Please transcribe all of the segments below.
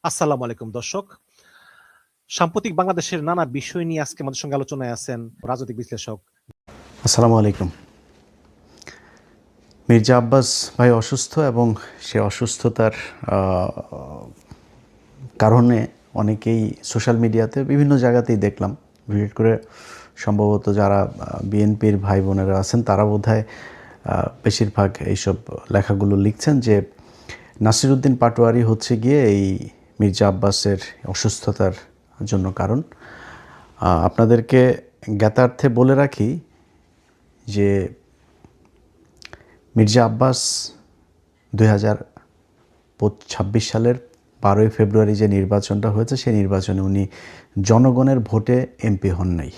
আসসালামু আলাইকুম দর্শক। সাম্প্রতিক বাংলাদেশের নানা বিষয় নিয়ে আজকে আমাদের সঙ্গে আলোচনায় আছেন রাজনৈতিক বিশ্লেষক। আসসালামু আলাইকুম। মির্জা আব্বাস ভাই অসুস্থ এবং সে অসুস্থতার কারণে অনেকেই সোশ্যাল মিডিয়াতে বিভিন্ন জায়গাতেই দেখলাম, ভিজিট করে সম্ভবত যারা বিএনপির ভাই বোনেরা আছেন তারা বোধহয় বেশিরভাগ এইসব লেখাগুলো লিখছেন যে নাসিরউদ্দিন পাটোয়ারি হচ্ছে গিয়ে এই মির্জা আব্বাসের অসুস্থতার জন্য কারণ। আপনাদেরকে জ্ঞাতার্থে বলে রাখি যে মির্জা আব্বাস 2026 সালের 12ই ফেব্রুয়ারি যে নির্বাচনটা হয়েছে সেই নির্বাচনে উনি জনগণের ভোটে এমপি হন নাই।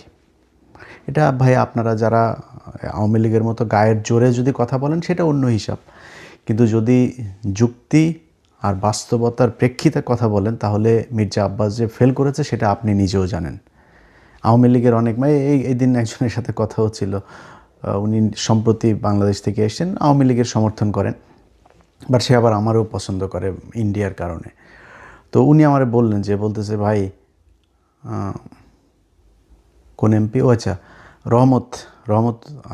এটা ভাই আপনারা যারা আওয়ামী লীগের মতো গায়ের জোরে যদি কথা বলেন সেটা অন্য হিসাব, কিন্তু যদি যুক্তি আর বাস্তবতার প্রেক্ষিতে কথা বলেন তাহলে মির্জা আব্বাস যে ফেল করেছে সেটা আপনি নিজেও জানেন। আওয়ামী লীগের অনেক এই দিন একজনের সাথে কথা হচ্ছিল, উনি সম্প্রতি বাংলাদেশ থেকে এসেছেন, আওয়ামী লীগের সমর্থন করেন, বাট সে আবার আমারও পছন্দ করে ইন্ডিয়ার কারণে। তো উনি আমারে বললেন যে বলতেছে ভাই কোন এমপি, ও আচ্ছা রহমত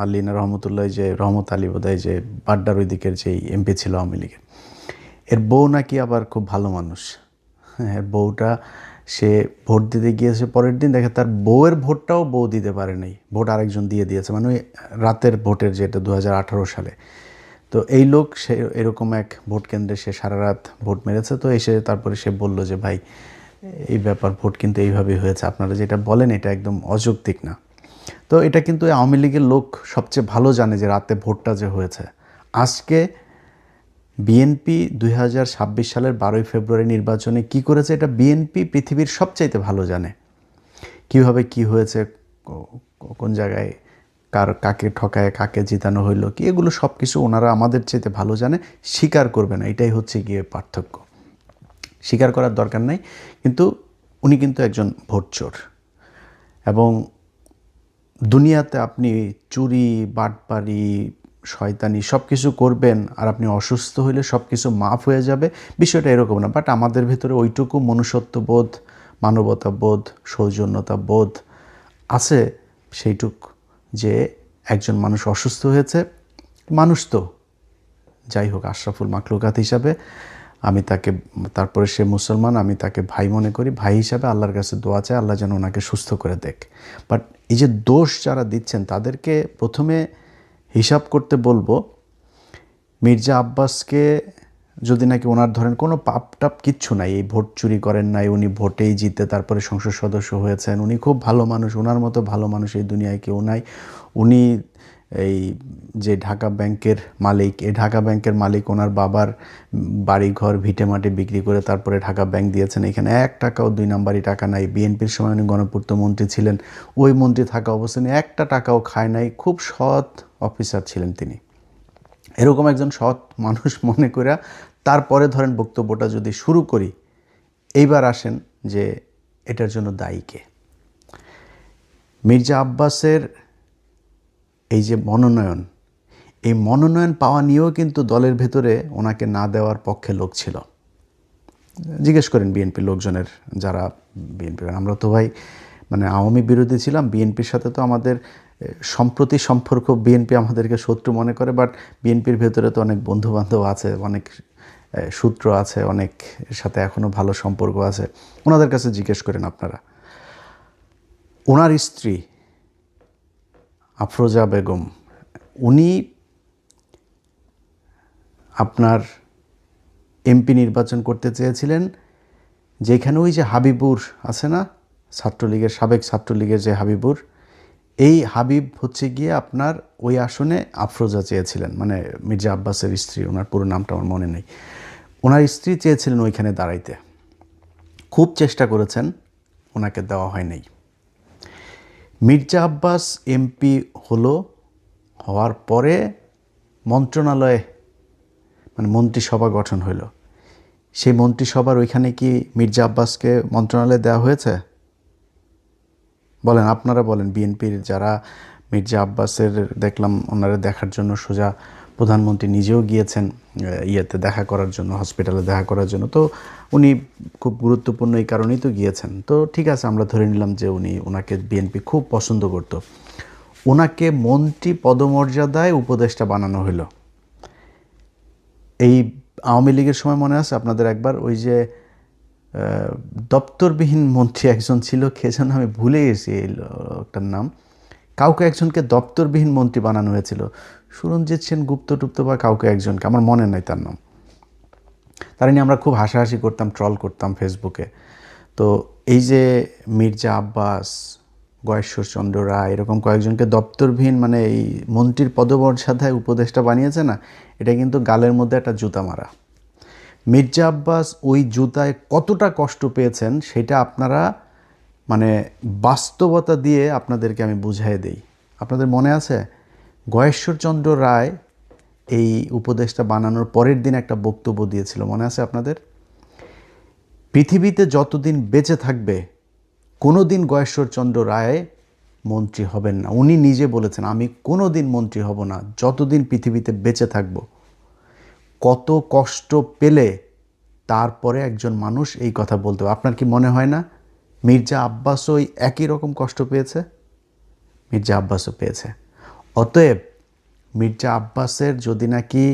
আলী না রহমতুল্লাহ, যে রহমত আলী বোধহয়, যে বাড্ডার ওই দিকের যেই এমপি ছিল আওয়ামী লীগের, এর বউ নাকি আবার খুব ভালো মানুষ। হ্যাঁ, এর বউটা, সে ভোট দিতে গিয়েছে, পরের দিন দেখে তার বউয়ের ভোটটাও বউ দিতে পারে নাই, ভোট আরেকজন দিয়ে দিয়েছে, মানে ওই রাতের ভোটের, যেটা 2018 সালে। তো এই লোক সে এরকম এক ভোট কেন্দ্রে সে সারা রাত ভোট মেরেছে। তো এসে তারপরে সে বলল যে ভাই এই ব্যাপার, ভোট কিন্তু এইভাবেই হয়েছে, আপনারা যেটা বলেন এটা একদম অযৌক্তিক না। তো এটা কিন্তু আওয়ামী লীগের লোক সবচেয়ে ভালো জানে যে রাতে ভোটটা যে হয়েছে। আজকে বিএনপি 2026 সালের 12ই ফেব্রুয়ারি নির্বাচনে কি করেছে এটা বিএনপি পৃথিবীর সবচাইতে ভালো জানে। কিভাবে কি হয়েছে, কোন জায়গায় কাকে ঠকায় কাকে জিতানো হইলো কি, এগুলো সব কিছু ওনারা আমাদের চাইতে ভালো জানে, স্বীকার করবে না, এটাই হচ্ছে গিয়ে পার্থক্য। স্বীকার করার দরকার নাই, কিন্তু উনি কিন্তু একজন ভোটচোর। এবং দুনিয়াতে আপনি চুরি, বাটপারি, শয়তানি সব কিছু করবেন আর আপনি অসুস্থ হইলে সব কিছু মাফ হয়ে যাবে, বিষয়টা এরকম না। বাট আমাদের ভেতরে ওইটুকু মনুষ্যত্ববোধ, মানবতাবোধ, সৌজন্যতাবোধ আছে সেইটুক, যে একজন মানুষ অসুস্থ হয়েছে, মানুষ তো যাই হোক আশরাফুল মাখলুকাত হিসাবে আমি তাকে, তারপরে সে মুসলমান, আমি তাকে ভাই মনে করি, ভাই হিসাবে আল্লাহর কাছে দোয়া চাই আল্লাহ যেন ওনাকে সুস্থ করে দেখ। বাট এই যে দোষ যারা দিচ্ছেন তাদেরকে প্রথমে হিসাব করতে বলবো, মির্জা আব্বাসকে যদি নাকি ওনার ধরেন কোনো পাপ টাপ কিচ্ছু নাই, এই ভোট চুরি করেন নাই, উনি ভোটেই জিতে তারপরে সংসদ সদস্য হয়েছেন, উনি খুব ভালো মানুষ, ওনার মতো ভালো মানুষ এই দুনিয়ায় কেউ নাই। উনি এই যে ঢাকা ব্যাংকের মালিক, এই ঢাকা ব্যাংকের মালিক ওনার বাবার বাড়িঘর ভিটেমাটি বিক্রি করে তারপরে ঢাকা ব্যাংক দিয়েছেন, এখানে 1 টাকাও 2 নাম্বারই টাকা নাই। বিএনপির সময় উনি গণপূর্ত মন্ত্রী ছিলেন, ওই মন্ত্রী থাকা অবস্থানে 1টা টাকাও খায় নাই, খুব সৎ অফিসার ছিলেন তিনি। এরকম একজন সৎ মানুষ মনে করে তারপরে ধরেন বক্তব্যটা যদি শুরু করি, এইবার আসেন যে এটার জন্য দায়ী কে। মির্জা আব্বাসের এই যে মনোনয়ন, এই মনোনয়ন পাওয়া নিয়েও কিন্তু দলের ভেতরে ওনাকে না দেওয়ার পক্ষে লোক ছিল। জিজ্ঞেস করেন বিএনপি লোকজনের, যারা বিএনপি, আমরা তো ভাই মানে আওয়ামী বিরোধী ছিলাম, বিএনপির সাথে তো আমাদের সম্প্রতি সম্পর্ক, বিএনপি আমাদেরকে শত্রু মনে করে, বাট বিএনপির ভেতরে তো অনেক বন্ধুবান্ধব আছে, অনেক সূত্র আছে, অনেক সাথে এখনও ভালো সম্পর্ক আছে। ওনাদের কাছে জিজ্ঞেস করেন আপনারা। ওনার স্ত্রী আফরোজা বেগম, উনি আপনার এমপি নির্বাচন করতে চেয়েছিলেন, যেখানে ওই যে হাবিবুর আছে না, ছাত্রলীগের সাবেক ছাত্রলীগের যে হাবিবুর, এই হাবিব হচ্ছে গিয়ে আপনার ওই আসনে আফরোজা চেয়েছিলেন, মানে মির্জা আব্বাসের স্ত্রী, ওনার পুরো নামটা আমার মনে নেই, ওনার স্ত্রী চেয়েছিলেন ওইখানে দাঁড়াইতে, খুব চেষ্টা করেছেন, ওনাকে দেওয়া হয় নাই। মির্জা আব্বাস এমপি হওয়ার পরে মন্ত্রণালয়ে মানে মন্ত্রিসভা গঠন হইল, সেই মন্ত্রিসভার ওইখানে কি মির্জা আব্বাসকে মন্ত্রণালয়ে দেওয়া হয়েছে? বলেন, আপনারা বলেন। বিএনপির যারা মির্জা আব্বাসের দেখলাম ওনারা দেখার জন্য সোজা প্রধানমন্ত্রী নিজেও গিয়েছেন ইয়েতে দেখা করার জন্য, হসপিটালে দেখা করার জন্য। তো উনি খুব গুরুত্বপূর্ণ এই কারণেই তো গিয়েছেন। তো ঠিক আছে, আমরা ধরে নিলাম যে ওনাকে বিএনপি খুব পছন্দ করত। ওনাকে মন্ত্রী পদমর্যাদায় উপদেষ্টা বানানো হলো। এই আওয়ামী লীগের সময় মনে আছে আপনাদের একবার ওই যে দপ্তরবিহীন মন্ত্রী একজন ছিল, কে যেন আমি ভুলে গেছি এই লোকটার নাম। কাউকে একজনকে দপ্তরবিহীন মন্ত্রী বানানো হয়েছিল, সুরঞ্জিত সেন গুপ্ত টুপ্ত বা কাউকে একজনকে, আমার মনে নাই তার নাম। তার নিয়ে আমরা খুব হাসাহাসি করতাম, ট্রল করতাম ফেসবুকে। তো এই যে মির্জা আব্বাস, গয়েশ্বরচন্দ্র রায়, এরকম কয়েকজনকে দপ্তরবিহীন মানে এই মন্ত্রীর পদমর্যাদায় উপদেষ্টা বানিয়েছে না, এটা কিন্তু গালের মধ্যে একটা জুতা মারা। মির্জা আব্বাস ওই জুতায় কতটা কষ্ট পেয়েছেন সেটা আপনারা মানে বাস্তবতা দিয়ে আপনাদেরকে আমি বুঝিয়ে দেই। আপনাদের মনে আছে গয়েশ্বরচন্দ্র রায় এই উপদেশটা বানানোর পরের দিন একটা বক্তব্য দিয়েছিল, মনে আছে আপনাদের? পৃথিবীতে যতদিন বেঁচে থাকবে কোনো দিন গয়েশ্বরচন্দ্র রায় মন্ত্রী হবেন না। উনি নিজে বলেছেন, আমি কোনো দিন মন্ত্রী হব না যতদিন পৃথিবীতে বেঁচে থাকব। কত কষ্ট পেলে তারপরে একজন মানুষ এই কথা বলতে। আপনার কি মনে হয় না মির্জা আব্বাসও ওই একই রকম কষ্ট পেয়েছে? মির্জা আব্বাসও পেয়েছে। অতএব মির্জা আব্বাসের যদি নাকি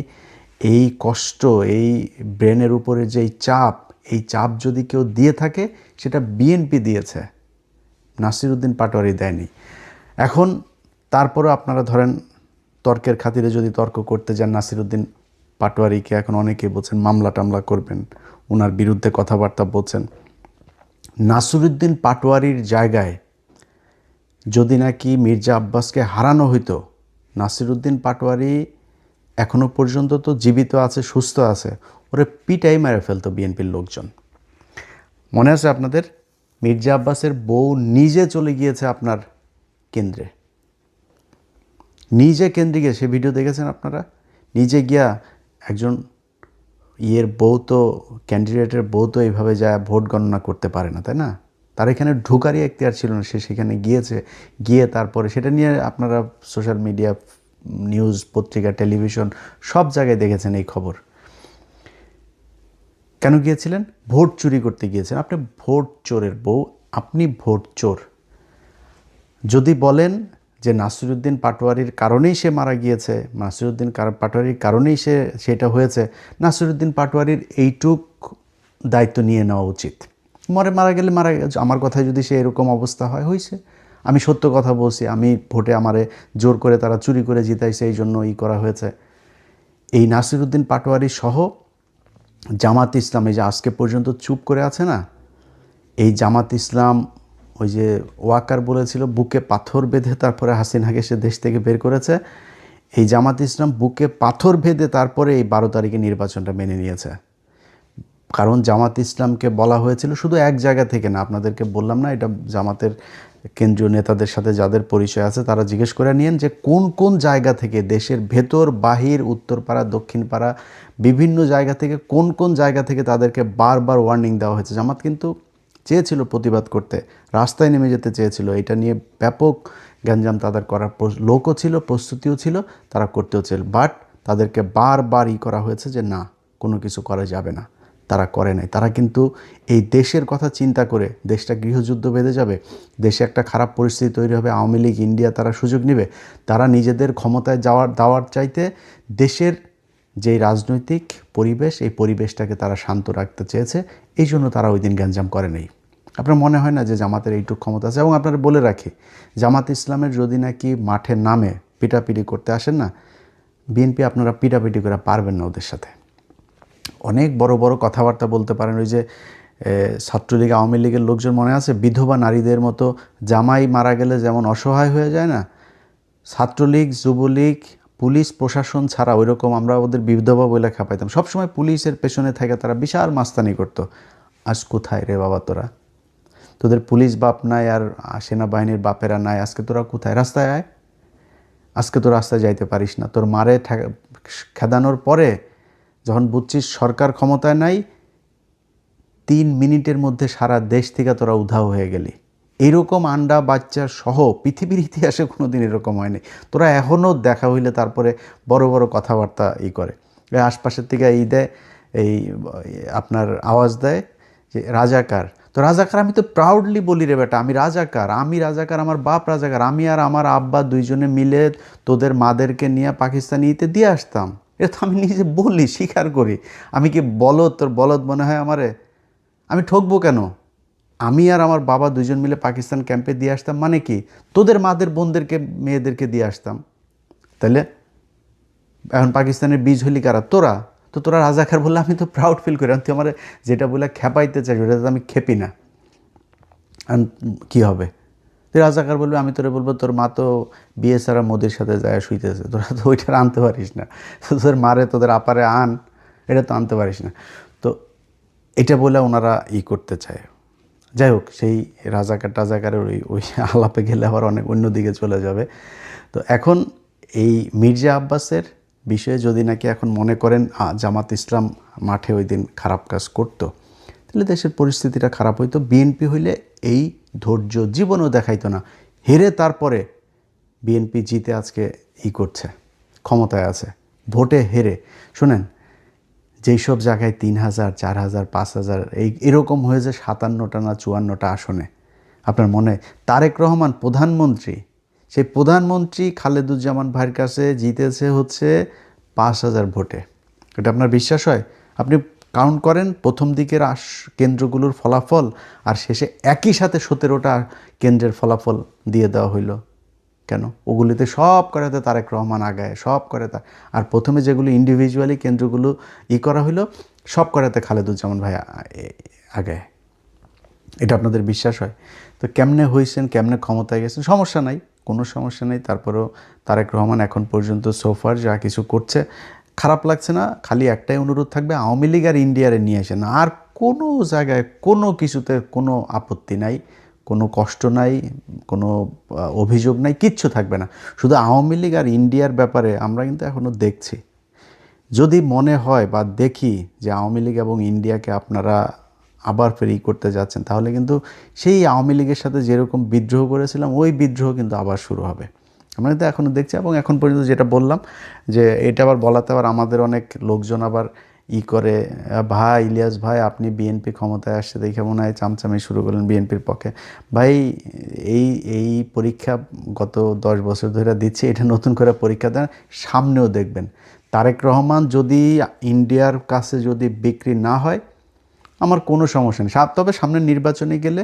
এই কষ্ট, এই ব্রেনের উপরে যে এই চাপ যদি কেউ দিয়ে থাকে, সেটা বিএনপি দিয়েছে, নাসিরউদ্দিন পাটোয়ারি দেয়নি। এখন তারপরও আপনারা ধরেন তর্কের খাতিরে যদি তর্ক করতে যান, নাসিরউদ্দিন পাটোয়ারিকে এখন অনেকেই বলছেন মামলা টামলা করবেন, ওনার বিরুদ্ধে কথাবার্তা বলছেন। নাসিরউদ্দিন পাটোয়ারির জায়গায় যদি নাকি মির্জা আব্বাসকে হারানো হইতো, নাসিরউদ্দিন পাটোয়ারি এখনো পর্যন্ত তো জীবিত আছে, সুস্থ আছে, ওরে পিটাই মেরে ফেলতো বিএনপির লোকজন। মনে আছে আপনাদের? মির্জা আব্বাসের বউ নিজে চলে গিয়েছে আপনার কেন্দ্রে, নিজে কেন্দ্রে গিয়ে, সে ভিডিও দেখেছেন আপনারা? নিজে গিয়া একজন বউ তো, ক্যান্ডিডেটের বউ তো এইভাবে যায় ভোট গণনা করতে পারে না, তাই না? তার এখানে ঢোকারই এখতিয়ার ছিল না, সে সেখানে গিয়েছে। গিয়ে তারপরে সেটা নিয়ে আপনারা সোশ্যাল মিডিয়া, নিউজ, পত্রিকা, টেলিভিশন সব জায়গায় দেখেছেন এই খবর। কেন গিয়েছিলেন? ভোট চুরি করতে গিয়েছেন। আপনি ভোট চোরের বউ, আপনি ভোট চোর। যদি বলেন যে নাসিরউদ্দিন পাটোয়ারির কারণেই সে মারা গিয়েছে, নাসিরউদ্দিন পাটোয়ারির কারণেই সেটা হয়েছে, নাসিরউদ্দিন পাটোয়ারির এইটুক দায়িত্ব নিয়ে নেওয়া উচিত। মারা গেলে মারা গেছে, আমার কথায় যদি সে এরকম অবস্থা হয়েছে, আমি সত্য কথা বলছি, আমি ভোটে আমারে জোর করে তারা চুরি করে জিতাইছে, এই জন্য করা হয়েছে। এই নাসিরউদ্দিন পাটোয়ারি সহ জামাত ইসলাম এই যে আজকে পর্যন্ত চুপ করে আছে না, এই জামাত ইসলাম ওই যে ওয়াকার বলেছিল বুকে পাথর বেঁধে তারপরে হাসিনাকে সে দেশ থেকে বের করেছে, এই জামাত ইসলাম বুকে পাথর বেঁধে তারপরে এই 12 তারিখে নির্বাচনটা মেনে নিয়েছে। কারণ জামাত ইসলামকে বলা হয়েছিল শুধু এক জায়গা থেকে না, আপনাদেরকে বললাম না, এটা জামাতের কেন্দ্রীয় নেতাদের সাথে যাদের পরিচয় আছে তারা জিজ্ঞেস করে নিয়েন যে কোন কোন জায়গা থেকে, দেশের ভেতর বাহির, উত্তরপাড়া দক্ষিণপাড়া বিভিন্ন জায়গা থেকে, কোন কোন জায়গা থেকে তাদেরকে বারবার ওয়ার্নিং দেওয়া হয়েছে। জামাত কিন্তু চেয়েছিল প্রতিবাদ করতে, রাস্তায় নেমে যেতে চেয়েছিল, এটা নিয়ে ব্যাপক গ্যাঞ্জাম তাদের করার লোকও ছিল, প্রস্তুতিও ছিল, তারা করতেও ছিল, বাট তাদেরকে বারবার করা হয়েছে যে না, কোনো কিছু করা যাবে না। তারা করে নাই। তারা কিন্তু এই দেশের কথা চিন্তা করে, দেশটা গৃহযুদ্ধ বেঁধে যাবে, দেশে একটা খারাপ পরিস্থিতি তৈরি হবে, আওয়ামী লীগ, ইন্ডিয়া তারা সুযোগ নেবে, তারা নিজেদের ক্ষমতায় দেওয়ার চাইতে দেশের যেই রাজনৈতিক পরিবেশ, এই পরিবেশটাকে তারা শান্ত রাখতে চেয়েছে, এই জন্য তারা ওই দিন গ্যাঞ্জাম করে নেই। আপনার মনে হয় না যে জামাতের এইটুকু ক্ষমতা আছে? এবং আপনারা বলে রাখি, জামাত ইসলামের যদি নাকি মাঠে নামে পিটাপিটি করতে আসেন না, বিএনপি আপনারা পিটাপিটি করে পারবেন না ওদের সাথে। অনেক বড় বড় কথাবার্তা বলতে পারেন। ওই যে ছাত্রলীগ, আওয়ামী লীগের লোকজন মনে আছে, বিধবা নারীদের মতো জামাই মারা গেলে যেমন অসহায় হয়ে যায় না, ছাত্রলীগ, যুবলীগ, পুলিশ প্রশাসন ছাড়া ওইরকম আমরা ওদের বিধবা বলে খাপাইতাম। সবসময় পুলিশের পেছনে থেকে তারা বিশাল মাস্তানি করতো। আজ কোথায় রে বাবা তোরা? তোদের পুলিশ বাপ নাই আর সেনাবাহিনীর বাপেরা নাই, আজকে তোরা কোথায়? রাস্তায় আয়। আজকে তো রাস্তায় যাইতে পারিস না, তোর মারে খেদানোর পরে যখন বুঝছিস সরকার ক্ষমতায় নাই, 3 মিনিটের মধ্যে সারা দেশ থেকে তোরা উধাও হয়ে গেলি। এরকম আন্ডা বাচ্চা সহ পৃথিবীর ইতিহাসে কোনো দিন এরকম হয়নি। তোরা এখনও দেখা হইলে তারপরে বড় বড় কথাবার্তা করে, এই আশপাশের থেকে দেয়, এই আপনার আওয়াজ দেয় যে রাজাকার। তো রাজাকার আমি তো প্রাউডলি বলি রে বেটা, আমি রাজাকার, আমার বাপ রাজাকার। আমি আর আমার আব্বা দুইজনে মিলে তোদের মাদেরকে নিয়ে পাকিস্তানিতে দিয়ে আসতাম। এটা তো আমি নিজে বলি, স্বীকার করি। আমি কি বলদ, তোর বলদ মনে হয় আমারে? আমি ঠকবো কেন? আমি আর আমার বাবা দুজন মিলে পাকিস্তান ক্যাম্পে দিয়ে আসতাম মানে কি? তোদের মাদের বোনদেরকে মেয়েদেরকে দিয়ে আসতাম। তাহলে এখন পাকিস্তানের বীজ হলি কারা? তোরা। তো তোরা রাজাকার বললে আমি তো প্রাউড ফিল করি। তুই আমার যেটা বলে খেপাইতে চাই ওটাতে আমি খেপি না। কি হবে? তুই রাজাকার বলবি, আমি তোরে বলবো তোর মা তো বিয়ে ছাড়া মোদির সাথে যায় শুইতেছে, তোরা তো ওইটা আনতে পারিস না। তোদের মারে তোদের আপারে আন, এটা তো আনতে পারিস না। তো এটা বলে ওনারা করতে চায়। যাই হোক, সেই রাজাকারের ওই আলাপে গেলে আবার অনেক অন্যদিকে চলে যাবে। তো এখন এই মির্জা আব্বাসের বিষয়ে যদি নাকি এখন মনে করেন জামাত ইসলাম মাঠে ওই দিন খারাপ কাজ করতো, তাহলে দেশের পরিস্থিতিটা খারাপ হইতো। বিএনপি হইলে এই ধৈর্য জীবনও দেখাইতো না। হেরে তারপরে বিএনপি জিতে আজকে করছে, ক্ষমতায় আছে, ভোটে হেরে। শোনেন, যেই সব জায়গায় 3,000, 4,000, 5,000 এরকম হয়েছে 57টা না 54টা আসনে। আপনার মনে, তারেক রহমান প্রধানমন্ত্রী, সেই প্রধানমন্ত্রী খালেদুজ্জামান ভাইয়ের কাছে জিতেছে হচ্ছে 5,000 ভোটে। এটা আপনার বিশ্বাস হয়? আপনি কাউন্ট করেন প্রথম দিকের কেন্দ্রগুলোর ফলাফল আর শেষে একই সাথে 17টা কেন্দ্রের ফলাফল দিয়ে দেওয়া হইল কেন? ওগুলিতে সব করাতে তারেক রহমান আগায়, সব করাতে। আর প্রথমে যেগুলো ইন্ডিভিজুয়ালি কেন্দ্রগুলো করা হইলো, সব করাতে খালেদুজ্জামান ভাই আগায়। এটা আপনাদের বিশ্বাস হয়? তো কেমনে হয়েছেন, কেমনে ক্ষমতায় গেছেন, সমস্যা নাই, কোনো সমস্যা নেই। তারপরেও তারেক রহমান এখন পর্যন্ত সোফার যা কিছু করছে খারাপ লাগছে না। খালি একটাই অনুরোধ থাকবে, আওয়ামী লীগ আর ইন্ডিয়ারে নিয়ে আসেন। আর কোনো জায়গায় কোনো কিছুতে কোনো আপত্তি নাই, কোনো কষ্ট নাই, কোনো অভিযোগ নাই, কিচ্ছু থাকবে না। শুধু আওয়ামী লীগ আর ইন্ডিয়ার ব্যাপারে আমরা কিন্তু এখনও দেখছি। যদি মনে হয় বা দেখি যে আওয়ামী লীগ এবং ইন্ডিয়াকে আপনারা আবার ফেরি করতে যাচ্ছেন, তাহলে কিন্তু সেই আওয়ামী লীগের সাথে যেরকম বিদ্রোহ করেছিলাম ওই বিদ্রোহ কিন্তু আবার শুরু হবে। আমরা তো এখনও দেখছি। এবং এখন পর্যন্ত যেটা বললাম যে এটা আবার বলাতে আবার আমাদের অনেক লোকজন আবার করে, ভাই ইলিয়াস ভাই আপনি বিএনপি ক্ষমতায় আসছে দেখে মনে হয় চামচামি শুরু করলেন বিএনপির পক্ষে। ভাই এই পরীক্ষা গত 10 বছর ধরে দিচ্ছি, এটা নতুন করে পরীক্ষা দেন, সামনেও দেখবেন। তারেক রহমান যদি ইন্ডিয়ার কাছে যদি বিক্রি না হয় আমার কোনো সমস্যা নেই। তবে সামনে নির্বাচনে গেলে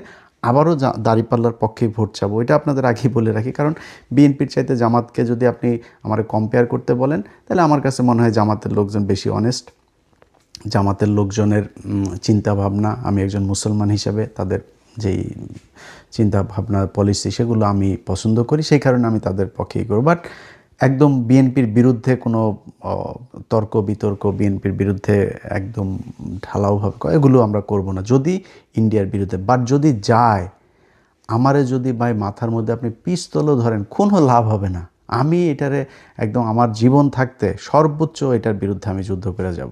আবারও দাঁড়িপাল্লার পক্ষেই ভোট চাবো, এটা আপনাদের আগেই বলে রাখি। কারণ বিএনপির চাইতে জামাতকে যদি আপনি আমার কম্পেয়ার করতে বলেন, তাহলে আমার কাছে মনে হয় জামাতের লোকজন বেশি অনেস্ট। জামাতের লোকজনের চিন্তা ভাবনা, আমি একজন মুসলমান হিসাবে তাদের যেই চিন্তা ভাবনা পলিসি সেগুলো আমি পছন্দ করি, সেই কারণে আমি তাদের পক্ষেই করব। বাট একদম বিএনপির বিরুদ্ধে কোনো তর্ক বিতর্ক, বিএনপির বিরুদ্ধে একদম ঢালাওভাবে এগুলো আমরা করব না যদি ইন্ডিয়ার বিরুদ্ধে। বাট যদি যায়, আমারে যদি ভাই মাথার মধ্যে আপনি পিস্তলও ধরেন, কোনো লাভ হবে না। আমি এটারে একদম আমার জীবন থাকতে সর্বোচ্চ এটার বিরুদ্ধে আমি যুদ্ধ করে যাব।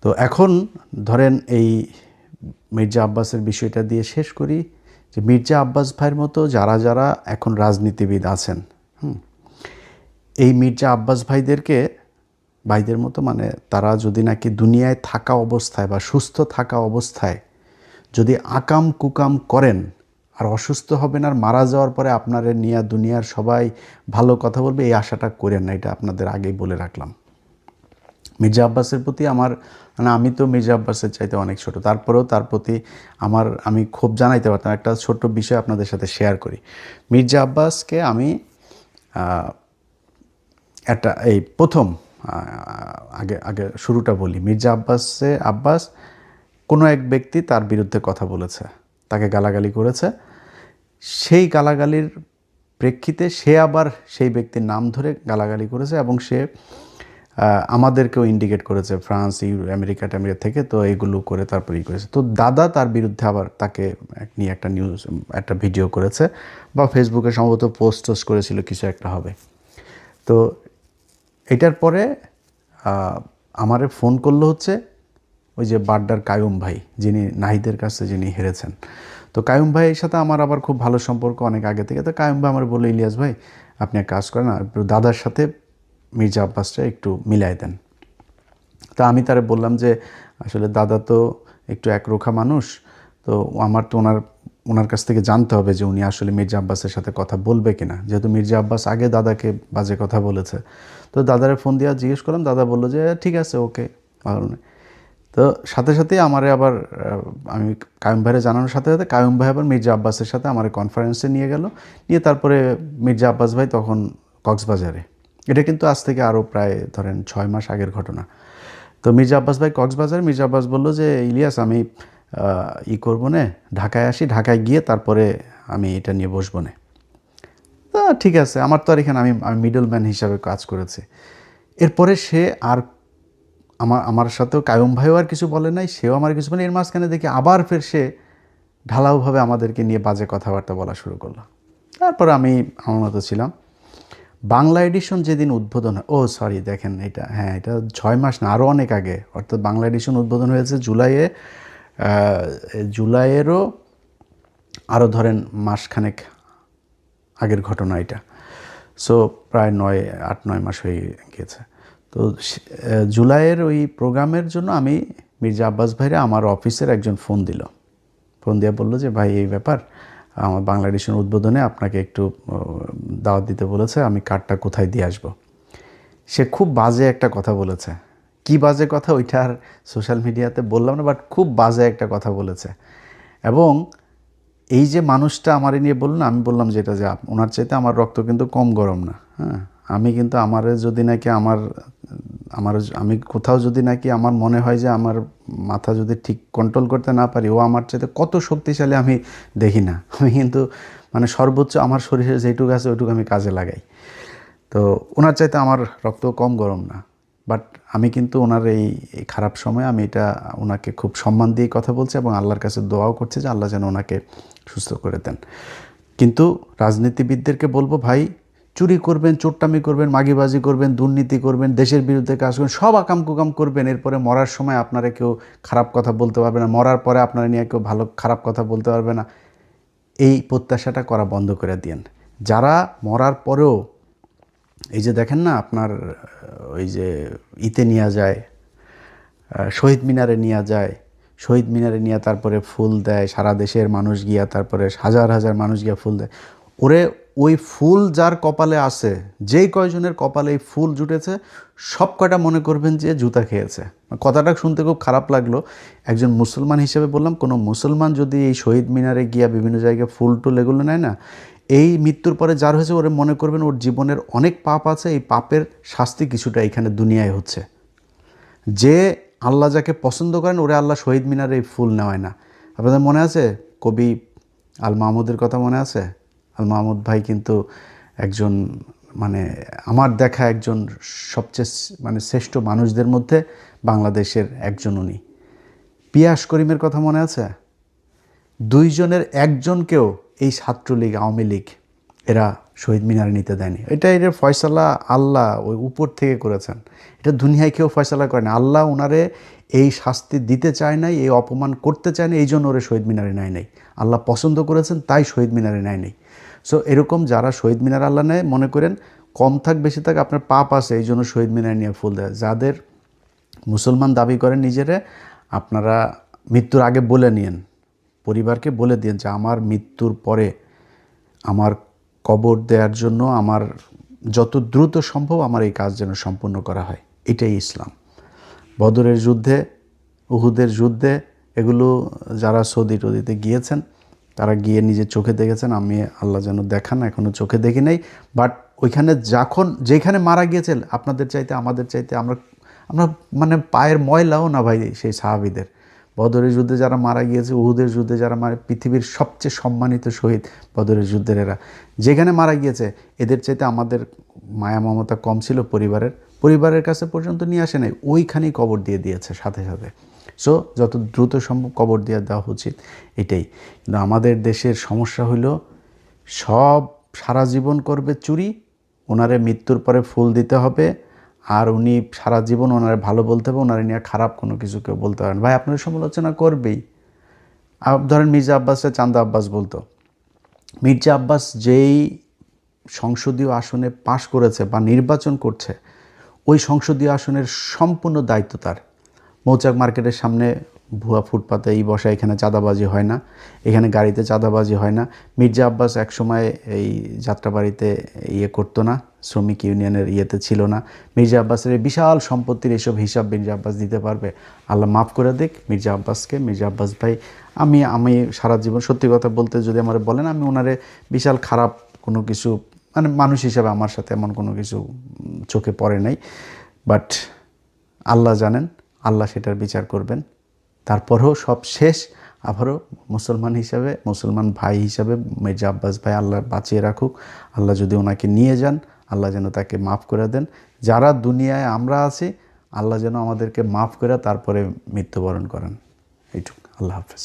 তো এখন ধরেন এই মির্জা আব্বাসের বিষয়টা দিয়ে শেষ করি, যে মির্জা আব্বাস ভাইয়ের মতো যারা যারা এখন রাজনীতিবিদ আছেন, এই মির্জা আব্বাস ভাইদের মতো মানে তারা যদি নাকি দুনিয়ায় থাকা অবস্থায় বা সুস্থ থাকা অবস্থায় যদি আকাম কুকাম করেন আর অসুস্থ হবেন আর মারা যাওয়ার পরে আপনারে নিয়ে দুনিয়ার সবাই ভালো কথা বলবে, এই আশাটা করেন না। এটা আপনাদের আগেই বলে রাখলাম। মির্জা আব্বাসের প্রতি আমার আমি তো মির্জা আব্বাসের চাইতে অনেক ছোট, তারপরেও তার প্রতি আমি ক্ষোভ জানাইতে পারতাম। একটা ছোট্ট বিষয় আপনাদের সাথে শেয়ার করি। মির্জা আব্বাসকে আমি একটা প্রথম আগে শুরুটা বলি। মির্জা আব্বাস কোনো এক ব্যক্তি তার বিরুদ্ধে কথা বলেছে, তাকে গালাগালি করেছে। সেই গালাগালির প্রেক্ষিতে সে আবার সেই ব্যক্তির নাম ধরে গালাগালি করেছে এবং সে আমাদেরকেও ইন্ডিকেট করেছে ফ্রান্স, আমেরিকা থেকে। তো এগুলো করে তারপরেই করেছে। তো দাদা তার বিরুদ্ধে আবার তাকে নিয়ে একটা ভিডিও করেছে বা ফেসবুকে সম্ভবত পোস্ট করেছিল, কিছু একটা হবে। তো এটার পরে আমারে ফোন করলো হচ্ছে ওই যে বাড্ডার কায়ুম ভাই, যিনি নাহিদের কাছে যিনি হেরেছেন। তো কায়ুম ভাইয়ের সাথে আমার আবার খুব ভালো সম্পর্ক অনেক আগে থেকে। তো কায়ুম ভাই আমার বললো, ইলিয়াস ভাই আপনি এক কাজ করেন না, একটু দাদার সাথে মির্জা আব্বাসটা একটু মিলাই দেন। তা আমি তারে বললাম যে আসলে দাদা তো একটু একরোখা মানুষ, তো আমার তো ওনার কাছ থেকে জানতে হবে যে উনি আসলে মির্জা আব্বাসের সাথে কথা বলবে কিনা, যেহেতু মির্জা আব্বাস আগে দাদাকে বাজে কথা বলেছে। তো দাদারে ফোন দিয়ে জিজ্ঞেস করলাম, দাদা বললো যে ঠিক আছে, ওকে, ভালো নেই। তো সাথে সাথেই আমারে আবার আমি কায়ুম ভাইয়ের জানানোর সাথে সাথে কায়ুম ভাই আবার মির্জা আব্বাসের সাথে আমার কনফারেন্সে নিয়ে গেল, নিয়ে তারপরে মির্জা আব্বাস ভাই তখন কক্সবাজারে। এটা কিন্তু আজ থেকে আরও প্রায় ধরেন 6 মাস আগের ঘটনা। তো মির্জা আব্বাস ভাই কক্সবাজার, মির্জা আব্বাস বললো যে ইলিয়াস আমি করবো না, ঢাকায় আসি, ঢাকায় গিয়ে তারপরে আমি এটা নিয়ে বসবো না। তা ঠিক আছে, আমার তো আর এখানে আমি মিডল ম্যান হিসাবে কাজ করেছি। এরপরে সে আর আমার সাথেও কায়ুম ভাইও আর কিছু বলে নাই, সেও আমার কিছু বলে। এর মাঝখানে দেখি আবার ফের সে ঢালাওভাবে আমাদেরকে নিয়ে বাজে কথাবার্তা বলা শুরু করলো। তারপর আমি আমার মতো ছিলাম। বাংলা এডিশন যেদিন উদ্বোধন হয়, ও সরি দেখেন এটা, হ্যাঁ এটা 6 মাস না, আরও অনেক আগে, অর্থাৎ বাংলা এডিশন উদ্বোধন হয়েছে জুলাইয়েরও আরও ধরেন মাসখানেক আগের ঘটনা এটা। সো প্রায় 8-9 মাস হয়ে গিয়েছে। তো জুলাইয়ের ওই প্রোগ্রামের জন্য আমি মির্জা আব্বাস ভাইরে আমার অফিসের একজন ফোন দিল, ফোন দিয়ে বললো যে ভাই এই ব্যাপার, আমার বাংলা এডিশন উদ্বোধনে আপনাকে একটু দাওয়াত দিতে বলেছে, আমি কার্ডটা কোথায় দিয়ে আসবো। সে খুব বাজে একটা কথা বলেছে, কি বাজে কথা ওইটা আর সোশ্যাল মিডিয়াতে বললাম না, বাট খুব বাজে একটা কথা বলেছে। এবং এই যে মানুষটা আমারে নিয়ে বলল না, আমি বললাম যে এটা যে ওনার চাইতে আমার রক্ত কিন্তু কম গরম না, হ্যাঁ, আমি কিন্তু আমারে যদি নাকি আমি কোথাও যদি নাকি আমার মনে হয় যে আমার মাথা যদি ঠিক কন্ট্রোল করতে না পারি, ও আমার চাইতে কত শক্তিশালী আমি দেখি না। আমি কিন্তু মানে সর্বোচ্চ আমার শরীরে যেটুকু আছে ওইটুকু আমি কাজে লাগাই। তো ওনার চাইতে আমার রক্ত কম গরম না, বাট আমি কিন্তু ওনার এই খারাপ সময় আমি এটা ওনাকে খুব সম্মান দিয়ে কথা বলছি এবং আল্লাহর কাছে দোয়াও করছি যে আল্লাহ যেন ওনাকে সুস্থ করে দেন। কিন্তু রাজনীতিবিদদেরকে বলবো, ভাই চুরি করবেন, চোট্টামি করবেন, মাগিবাজি করবেন, দুর্নীতি করবেন, দেশের বিরুদ্ধে কাজ করবেন, সব আকাম কুকাম করবেন, এরপরে মরার সময় আপনারা কেউ খারাপ কথা বলতে পারবে না, মরার পরে আপনারা নিয়ে কেউ খারাপ কথা বলতে পারবে না। এই প্রত্যাশাটা করা বন্ধ করে দিয়েন। যারা মরার পরেও এই যে দেখেন না আপনার ওই যে ইতে নিয়ে যায়, শহীদ মিনারে নিয়ে যায়, শহীদ মিনারে নিয়ে তারপরে ফুল দেয়, সারা দেশের মানুষ গিয়া, তারপরে হাজার হাজার মানুষ গিয়া ফুল দেয়। ওরে ওই ফুল যার কপালে আছে, যেই কয়জনের কপালে এই ফুল জুটেছে, সব কয়টা মনে করবেন যে জুতা খেয়েছে। কথাটা শুনতে খুব খারাপ লাগলো, একজন মুসলমান হিসেবে বললাম, কোনো মুসলমান যদি এই শহীদ মিনারে গিয়া বিভিন্ন জায়গায় ফুল টুল এগুলো নেয় না, এই মৃত্যুর পরে যার হয়েছে ওরে মনে করবেন ওর জীবনের অনেক পাপ আছে, এই পাপের শাস্তি কিছুটা এখানে দুনিয়ায় হচ্ছে। যে আল্লাহ যাকে পছন্দ করেন ওরে আল্লাহ শহীদ মিনারে এই ফুল নেওয়ায় না। আপনাদের মনে আছে কবি আল মাহমুদের কথা মনে আছে? আল মাহমুদ ভাই কিন্তু একজন মানে আমার দেখা একজন সবচেয়ে মানে শ্রেষ্ঠ মানুষদের মধ্যে বাংলাদেশের একজন উনি। পিয়াস করিমের কথা মনে আছে? 2 জনের একজনকেও এই ছাত্রলীগ, আওয়ামী লীগ এরা শহীদ মিনারে নিতে দেয়নি। এর ফয়সালা আল্লাহ ওই উপর থেকে করেছেন, এটা দুনিয়ায় কেউ ফয়সালা করেন। আল্লাহ ওনারে এই শাস্তি দিতে চায় নাই, এই অপমান করতে চায় না, এই জন্য ওরে শহীদ মিনারে নেয় নাই। আল্লাহ পছন্দ করেছেন তাই শহীদ মিনারে নেয় নাই। সো এরকম যারা শহীদ মিনার আল্লাহ নেয়, মনে করেন কম থাক বেশি থাক আপনার পাপ আছে, এই জন্য শহীদ মিনারে নিয়ে ফুল দেয়। যাদের মুসলমান দাবি করেন নিজেরা, আপনারা মৃত্যুর আগে বলে নিন, পরিবারকে বলে দিন যে আমার মৃত্যুর পরে আমার কবর দেওয়ার জন্য আমার যত দ্রুত সম্ভব আমার এই কাজ যেন সম্পূর্ণ করা হয়। এটাই ইসলাম। বদরের যুদ্ধে, উহুদের যুদ্ধে, এগুলো যারা সৌদি টদিতে গিয়েছেন তারা গিয়ে নিজের চোখে দেখেছেন। আমি আল্লাহ যেন দেখান, এখনও চোখে দেখি নাই, বাট ওইখানে যেখানে মারা গিয়েছেন আপনাদের চাইতে আমাদের চাইতে আমরা মানে পায়ের ময়লাও না ভাই সেই সাহাবীদের। বদরের যুদ্ধে যারা মারা গিয়েছে, উহুদের যুদ্ধে যারা পৃথিবীর সবচেয়ে সম্মানিত শহীদ বদরের যুদ্ধের এরা, যেখানে মারা গিয়েছে এদের চাইতে আমাদের মায়া মমতা কম ছিল পরিবারের কাছে পর্যন্ত নিয়ে আসে নাই, ওইখানেই কবর দিয়ে দিয়েছে সাথে সাথে। সো যত দ্রুত সম্ভব কবর দিয়ে দেওয়া উচিত, এটাই। কিন্তু আমাদের দেশের সমস্যা হইল সব সারা জীবন করবে চুরি, ওনারে মৃত্যুর পরে ফুল দিতে হবে, আর উনি সারা জীবন ওনারে ভালো বলতে হবে, ওনারে নিয়ে খারাপ কোনো কিছু কেউ বলতে পারেন। ভাই আপনার সমালোচনা করবেই, ধরেন মির্জা আব্বাসে চান্দা আব্বাস বলতো, মির্জা আব্বাস যেই সংসদীয় আসনে পাশ করেছে বা নির্বাচন করছে, ওই সংসদীয় আসনের সম্পূর্ণ দায়িত্ব তার। মৌচাক মার্কেটের সামনে ভুয়া ফুটপাতে এই বসা, এখানে চাঁদাবাজি হয় না, এখানে গাড়িতে চাঁদাবাজি হয় না। মির্জা আব্বাস একসময় এই যাত্রাবাড়িতে ইয়ে করতো না, শ্রমিক ইউনিয়নের ইয়েতে ছিল না। মির্জা আব্বাসের এই বিশাল সম্পত্তির এসব হিসাব মির্জা আব্বাস দিতে পারবে? আল্লাহ মাফ করে দিক মির্জা আব্বাসকে। মির্জা আব্বাস ভাই, আমি সারা জীবন সত্যি কথা বলতে যদি আমার বলেন, আমি ওনারে বিশাল খারাপ কোনো কিছু, মানে মানুষ হিসাবে আমার সাথে এমন কোনো কিছু চোখে পড়ে নাই। বাট আল্লাহ জানেন, আল্লাহ সেটার বিচার করবেন। তারপরেও সব শেষ আবারও মুসলমান হিসাবে, মুসলমান ভাই হিসাবে মির্জা আব্বাস ভাই আল্লাহ বাঁচিয়ে রাখুক। আল্লাহ যদি ওনাকে নিয়ে যান, আল্লাহ যেন তাকে মাফ করে দেন। যারা দুনিয়ায় আমরা আছি, আল্লাহ যেন আমাদেরকে মাফ করে তারপরে মৃত্যুবরণ করেন। এইটুকু। আল্লাহ হাফেজ।